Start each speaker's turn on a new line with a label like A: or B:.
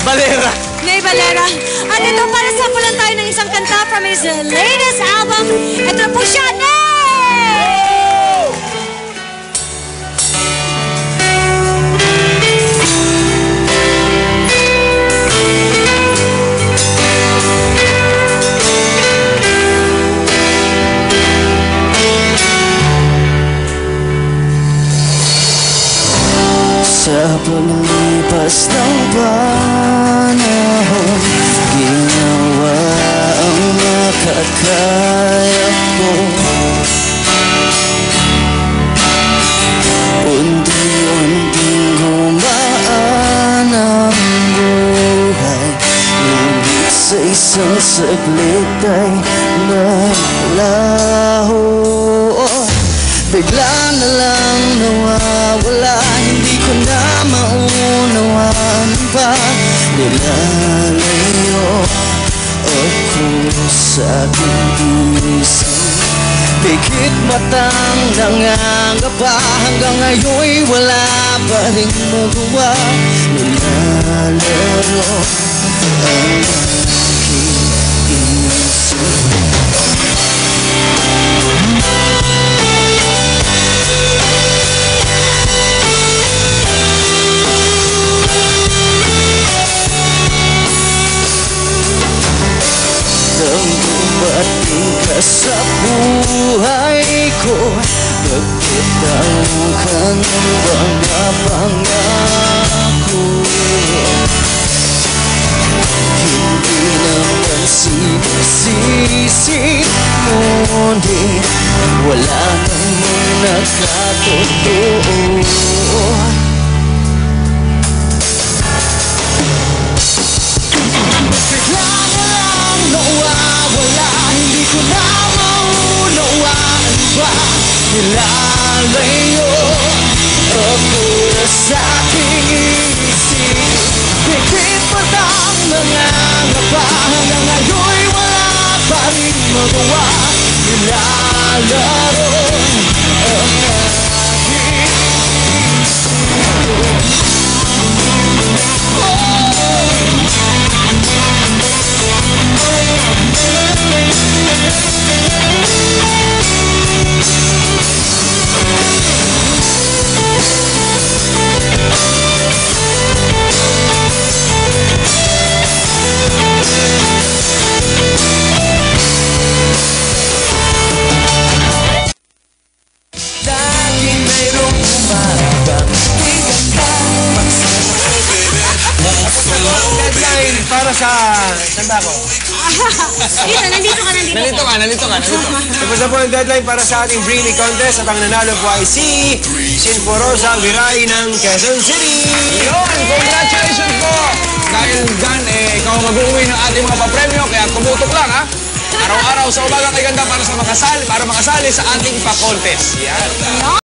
A: Valera.
B: Ney Valera. At ito, para sample lang tayo ng isang kanta from his latest album. Ito na po siya, Ney!
C: Sa paglipas ng panahon, ginawa ang makakaya ko. Unti-unting gumaan ang buhay, ngunit sa isang saglit ay naglaho. Bigla na lang nawawala, hindi ko na maunawaan pa. Nilalayo ako sa aking isip, pikit matang nangangapa. Hanggang ngayon'y wala pa rin magawa. Nilalaro ang aking isip. Dumating ka sa buhay ko, nagbitaw ka ng mga pangako. Hindi naman sinisisi, ngunit wala namang nakatotoo. Nilalayo ako sa aking isip, pikit matang nangangapa. Hanggang ngayon'y wala pa rin magawa. Nilalaro ang aking
A: para sa... Saan ba ako?
B: Nandito ka.
A: Tapos na po ang deadline para sa ating Dreamy Contest at ang nanalo po ay si Sinforosa Viray ng Quezon City!
D: Yun! Congratulations po! Dahil dyan, ikaw mag-uwi ng ating mga papremyo, kaya tumutok lang, ha? Araw-araw sa umaga kay ganda para makasali sa ating pa-contest. Yan!